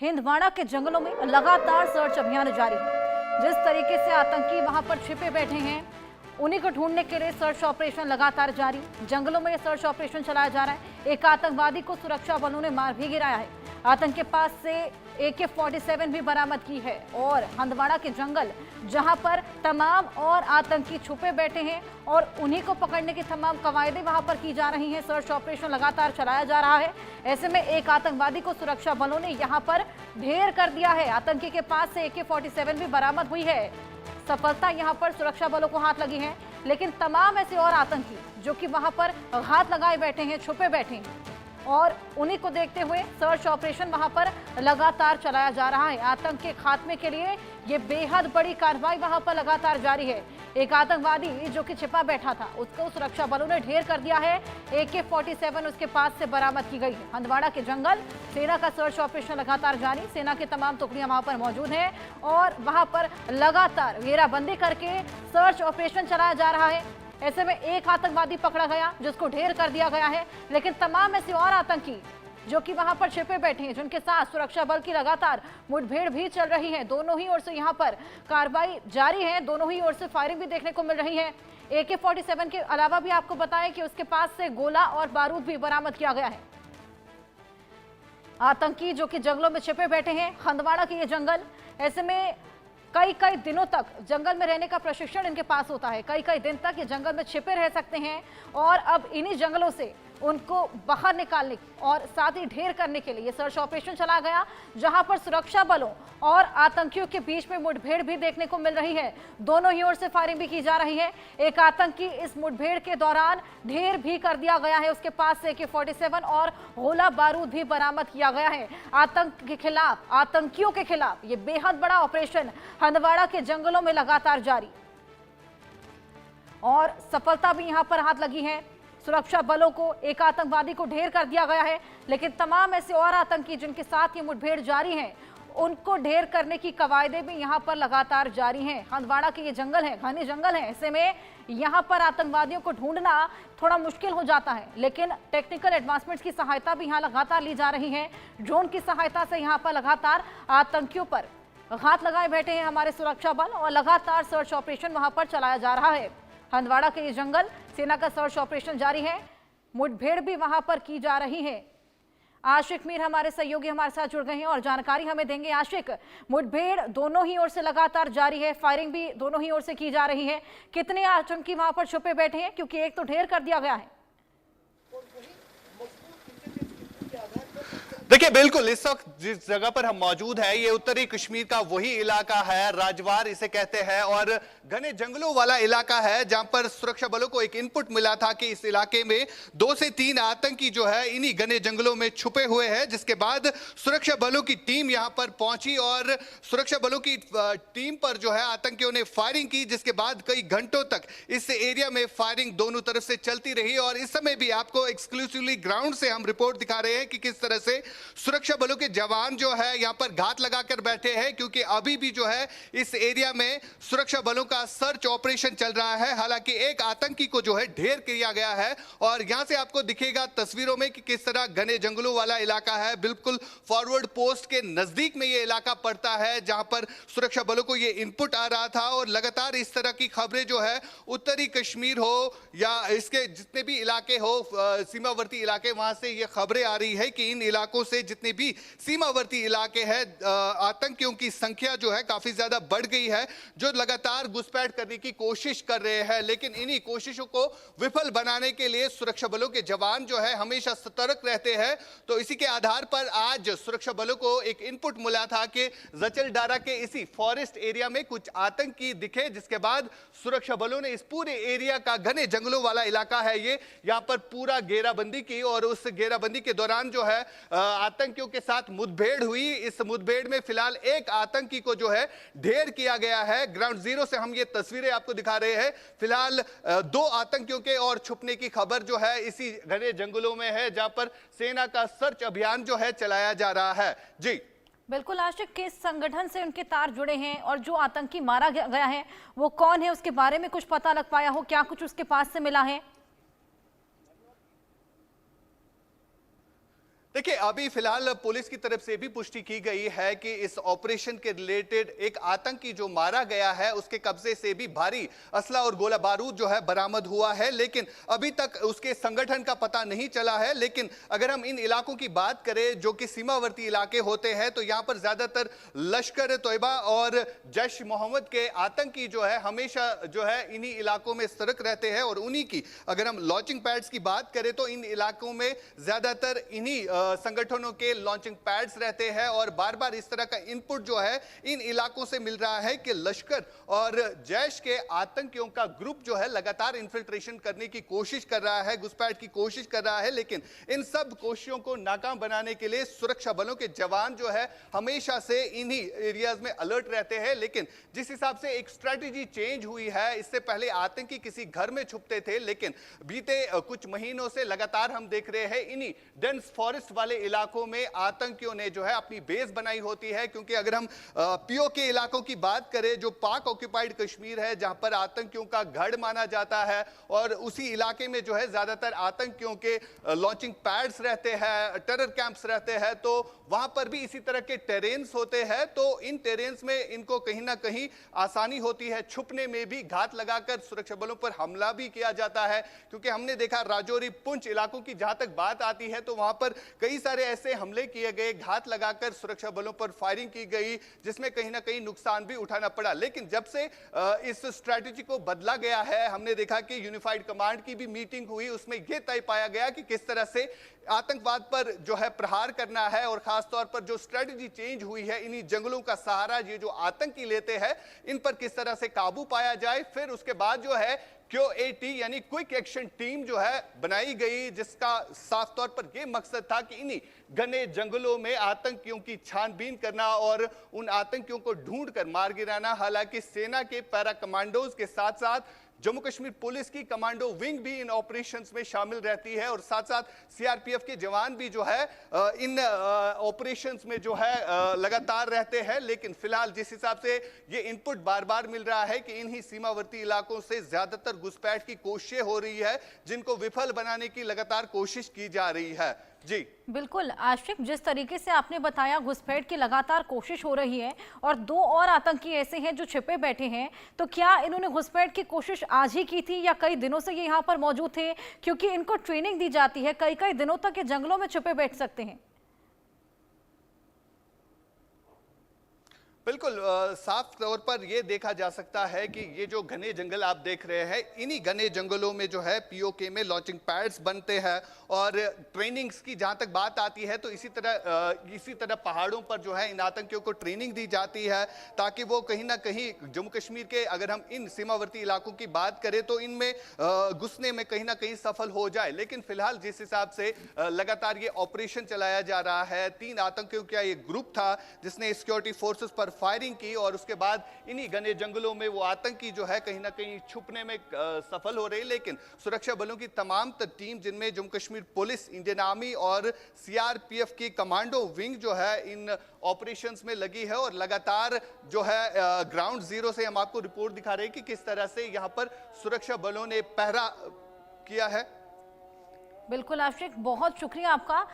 हिंदवाड़ा के जंगलों में लगातार सर्च अभियान जारी है। जिस तरीके से आतंकी वहां पर छिपे बैठे हैं, उन्हीं को ढूंढने के लिए सर्च ऑपरेशन लगातार जारी। जंगलों में सर्च ऑपरेशन चलाया जा रहा है। एक आतंकवादी को सुरक्षा बलों ने मार भी गिराया है। आतंक के पास से AK-47 भी बरामद की है और हंदवाड़ा के जंगल, जहां पर तमाम और आतंकी छुपे बैठे हैं और उन्हीं को पकड़ने की तमाम कवायदें वहां पर की जा रही हैं। सर्च ऑपरेशन लगातार चलाया जा रहा है। ऐसे में एक आतंकवादी को सुरक्षा बलों ने यहां पर ढेर कर दिया है। आतंकी के पास से AK-47 भी बरामद हुई है। सफलता यहां पर सुरक्षा बलों को हाथ लगी है, लेकिन तमाम ऐसे और आतंकी जो कि वहां पर घात लगाए बैठे हैं, छुपे बैठे हैं, और उन्हीं को देखते हुए सर्च ऑपरेशन वहां पर लगातार चलाया जा रहा है। आतंक के खात्मे के लिए ये बेहद बड़ी कार्रवाई वहां पर लगातार जारी है। एक आतंकवादी जो कि छिपा बैठा था, उसको सुरक्षा बलों ने ढेर कर दिया है। AK-47 उसके पास से बरामद की गई है। हंदवाड़ा के जंगल, सेना का सर्च ऑपरेशन लगातार जारी। सेना की तमाम टुकड़ियां वहां पर मौजूद हैं और वहां पर लगातार घेराबंदी करके सर्च ऑपरेशन चलाया जा रहा है। ऐसे में एक आतंकवादी पकड़ा गया जिसको ढेर कर दिया गया है, लेकिन तमाम ऐसे और आतंकी जो कि वहां पर छिपे बैठे हैं, जिनके साथ सुरक्षा बल की लगातार मुठभेड़ भी चल रही है। दोनों ही ओर से यहां पर कार्रवाई जारी है। दोनों ही ओर से फायरिंग भी देखने को मिल रही है। AK-47 के अलावा भी आपको बताएं कि उसके पास से गोला और बारूद भी बरामद किया गया है। आतंकी जो कि जंगलों में छिपे बैठे हैं, हंदवाड़ा के ये जंगल, ऐसे में कई दिनों तक जंगल में रहने का प्रशिक्षण इनके पास होता है। कई दिन तक ये जंगल में छिपे रह सकते हैं और अब इन्हीं जंगलों से उनको बाहर निकालने और साथ ही ढेर करने के लिए ये सर्च ऑपरेशन चला गया, जहां पर सुरक्षा बलों और आतंकियों के बीच में मुठभेड़ भी देखने को मिल रही है। दोनों ही ओर से फायरिंग भी की जा रही है। एक आतंकी इस मुठभेड़ के दौरान ढेर भी कर दिया गया है। उसके पास से AK-47 और गोला बारूद भी बरामद किया गया है। आतंक के खिलाफ, आतंकियों के खिलाफ ये बेहद बड़ा ऑपरेशन हंदवाड़ा के जंगलों में लगातार जारी और सफलता भी यहां पर हाथ लगी है। सुरक्षा बलों को एक आतंकवादी को ढेर कर दिया गया है, लेकिन तमाम ऐसे और आतंकी जिनके साथ ये मुठभेड़ जारी है, उनको ढेर करने की कवायदें भी यहां पर लगातार जारी हैं। हंदवाड़ा के ये जंगल है, घने जंगल है, ऐसे में यहां पर आतंकवादियों को ढूंढना थोड़ा मुश्किल हो जाता है, लेकिन टेक्निकल एडवांसमेंट्स की सहायता भी यहां लगातार ली जा रही है। ड्रोन की सहायता से यहां पर लगातार आतंकियों पर घात लगाए बैठे हैं हमारे सुरक्षा बल और लगातार सर्च ऑपरेशन वहां पर चलाया जा रहा है। हंदवाड़ा के ये जंगल, सेना का सर्च ऑपरेशन जारी है। मुठभेड़ भी वहां पर की जा रही है। आशिक मीर हमारे सहयोगी हमारे साथ जुड़ गए हैं और जानकारी हमें देंगे। आशिक, मुठभेड़ दोनों ही ओर से लगातार जारी है, फायरिंग भी दोनों ही ओर से की जा रही है। कितने आतंकी वहां पर छुपे बैठे हैं, क्योंकि एक तो ढेर कर दिया गया है? देखिए, बिल्कुल इस वक्त जिस जगह पर हम मौजूद हैं, ये उत्तरी कश्मीर का वही इलाका है, राजवार इसे कहते हैं, और घने जंगलों वाला इलाका है, जहां पर सुरक्षा बलों को एक इनपुट मिला था कि इस इलाके में 2 से 3 आतंकी जो है इन्हीं घने जंगलों में छुपे हुए हैं। जिसके बाद सुरक्षा बलों की टीम यहां पर पहुंची और सुरक्षा बलों की टीम पर जो है आतंकियों ने फायरिंग की, जिसके बाद कई घंटों तक इस एरिया में फायरिंग दोनों तरफ से चलती रही। और इस समय भी आपको एक्सक्लूसिवली ग्राउंड से हम रिपोर्ट दिखा रहे हैं कि किस तरह से सुरक्षा बलों के जवान जो है यहां पर घात लगाकर बैठे हैं, क्योंकि अभी भी जो है इस एरिया में सुरक्षा बलों का सर्च ऑपरेशन चल रहा है। हालांकि एक आतंकी को जो है ढेर किया गया है और यहां से आपको दिखेगा तस्वीरों में कि किस तरह घने जंगलों वाला इलाका है। बिल्कुल फॉरवर्ड पोस्ट के नजदीक में यह इलाका पड़ता है, जहां पर सुरक्षा बलों को यह इनपुट आ रहा था और लगातार इस तरह की खबरें जो है उत्तरी कश्मीर हो या इसके जितने भी इलाके हो, सीमावर्ती इलाके, वहां से ये खबरें आ रही है कि इन इलाकों से जितने भी सीमावर्ती इलाके हैं, आतंकियों की संख्या जो है काफी ज्यादा बढ़ गई है, जो लगातार घुसपैठ करने की कोशिश कर रहे हैं। लेकिन इन्हीं कोशिशों को विफल बनाने के लिए सुरक्षा बलों के जवान जो है हमेशा सतर्क रहते हैं। तो इसी के आधार पर आज सुरक्षा बलों को एक इनपुट मिला था कि जचलडारा के इसी फॉरेस्ट एरिया में कुछ आतंकी दिखे, जिसके बाद सुरक्षा बलों ने इस पूरे एरिया का, घने जंगलों वाला इलाका है ये, यहां पर पूरा घेराबंदी की और उस घेराबंदी के दौरान जो है आतंकियों के साथ मुठभेड़ हुई। इस मुठभेड़ में फिलहाल एक आतंकी को जो है ढेर किया गया है। ग्राउंड जीरो से हम ये तस्वीरें आपको दिखा रहे हैं। फिलहाल 2 आतंकियों के और छुपने की खबर जो है इसी घने जंगलों में है, जहां पर सेना का सर्च अभियान जो है चलाया जा रहा है। जी बिल्कुल आशिक, किस संगठन से उनके तार जुड़े हैं और जो आतंकी मारा गया है वो कौन है, उसके बारे में कुछ पता लग पाया हो? क्या कुछ उसके पास से मिला है? देखिए, अभी फिलहाल पुलिस की तरफ से भी पुष्टि की गई है कि इस ऑपरेशन के रिलेटेड एक आतंकी जो मारा गया है उसके कब्जे से भी भारी असला और गोला बारूद जो है बरामद हुआ है, लेकिन अभी तक उसके संगठन का पता नहीं चला है। लेकिन अगर हम इन इलाकों की बात करें जो कि सीमावर्ती इलाके होते हैं, तो यहाँ पर ज्यादातर लश्कर तोयबा और जैश मोहम्मद के आतंकी जो है हमेशा जो है इन्हीं इलाकों में सतर्क रहते हैं। और उन्हीं की अगर हम लॉन्चिंग पैड्स की बात करें तो इन इलाकों में ज्यादातर इन्हीं संगठनों के लॉन्चिंग पैड्स रहते हैं और बार बार इस तरह का इनपुट जो है इन इलाकों से मिल रहा है कि लश्कर और जैश के आतंकियों का ग्रुप जो है लगातार इन्फिल्ट्रेशन करने की कोशिश कर रहा है, घुसपैठ की कोशिश कर रहा है। लेकिन इन सब कोशिशों को नाकाम बनाने के लिए सुरक्षा बलों के जवान जो है हमेशा से इन्हीं एरियाज में अलर्ट रहते हैं। लेकिन जिस हिसाब से एक स्ट्रेटेजी चेंज हुई है, इससे पहले आतंकी किसी घर में छुपते थे, लेकिन बीते कुछ महीनों से लगातार हम देख रहे हैं इन्हीं डेंस फॉरेस्ट वाले इलाकों में आतंकियों ने जो है अपनी बेस बनाई होती है। क्योंकि अगर हम पीओ के इलाकों की बात करें, जो पाक ऑक्यूपाइड कश्मीर है जहां पर आतंकियों का गढ़ माना जाता है, और उसी इलाके में जो है ज्यादातर आतंकियों के लॉन्चिंग पैड्स रहते हैं, टेरर कैंप्स रहते हैं, तो वहां पर भी इसी तरह के टेरेन्स होते हैं। तो इन टेरेन्स में इनको कहीं ना कहीं आसानी होती है छुपने में भी, घात लगाकर सुरक्षा बलों पर हमला भी किया जाता है। क्योंकि हमने देखा राजौरी पुंछ इलाकों की जहां तक बात आती है तो वहां पर कई सारे ऐसे हमले किए गए, घात लगाकर सुरक्षा बलों पर फायरिंग की गई, जिसमें कहीं ना कहीं नुकसान भी उठाना पड़ा। लेकिन जब से इस स्ट्रैटेजी को बदला गया है, हमने देखा कि यूनिफाइड कमांड की भी मीटिंग हुई, उसमें यह तय पाया गया कि किस तरह से आतंकवाद पर जो है प्रहार करना है, और खासतौर पर जो स्ट्रैटेजी चेंज हुई है, इन्हीं जंगलों का सहारा ये जो आतंकी लेते हैं, इन पर किस तरह से काबू पाया जाए। फिर उसके बाद जो है QAT यानी क्विक एक्शन टीम जो है बनाई गई, जिसका साफ तौर पर यह मकसद था कि इन्हीं घने जंगलों में आतंकियों की छानबीन करना और उन आतंकियों को ढूंढ कर मार गिराना। हालांकि सेना के पैरा कमांडोज के साथ साथ जम्मू कश्मीर पुलिस की कमांडो विंग भी इन ऑपरेशंस में शामिल रहती है, और साथ साथ सीआरपीएफ के जवान भी जो है इन ऑपरेशंस में जो है लगातार रहते हैं। लेकिन फिलहाल जिस हिसाब से ये इनपुट बार बार मिल रहा है कि इन्हीं सीमावर्ती इलाकों से ज्यादातर घुसपैठ की कोशिशें हो रही है, जिनको विफल बनाने की लगातार कोशिश की जा रही है। जी बिल्कुल आशिक, जिस तरीके से आपने बताया घुसपैठ की लगातार कोशिश हो रही है और दो और आतंकी ऐसे हैं जो छिपे बैठे हैं, तो क्या इन्होंने घुसपैठ की कोशिश आज ही की थी या कई दिनों से ये यहाँ पर मौजूद थे? क्योंकि इनको ट्रेनिंग दी जाती है, कई कई दिनों तक ये जंगलों में छिपे बैठ सकते हैं। बिल्कुल, साफ तौर पर यह देखा जा सकता है कि ये जो घने जंगल आप देख रहे हैं, इन्हीं घने जंगलों में जो है पीओके में लॉन्चिंग पैड्स बनते हैं, और ट्रेनिंग्स की जहां तक बात आती है तो इसी तरह पहाड़ों पर जो है इन आतंकियों को ट्रेनिंग दी जाती है, ताकि वो कहीं ना कहीं जम्मू कश्मीर के, अगर हम इन सीमावर्ती इलाकों की बात करें तो इनमें घुसने में कहीं ना कहीं सफल हो जाए। लेकिन फिलहाल जिस हिसाब से लगातार ये ऑपरेशन चलाया जा रहा है, 3 आतंकियों का ये ग्रुप था जिसने सिक्योरिटी फोर्सेस पर फायरिंग की, और उसके बाद इन्हीं घने जंगलों में वो आतंकी जो है कहीं ना कहीं छुपने में सफल हो रहे। लेकिन सुरक्षा बलों की तमाम टीम, जिनमें Jammu Kashmir police, Indian army और सीआरपीएफ की कमांडो विंग जो है इन ऑपरेशंस में लगी है, और लगातार जो है ग्राउंड जीरो से हम आपको रिपोर्ट दिखा रहे हैं कि किस तरह से यहां पर सुरक्षा बलों ने पहरा किया है। बिल्कुल आशिक, बहुत शुक्रिया आपका।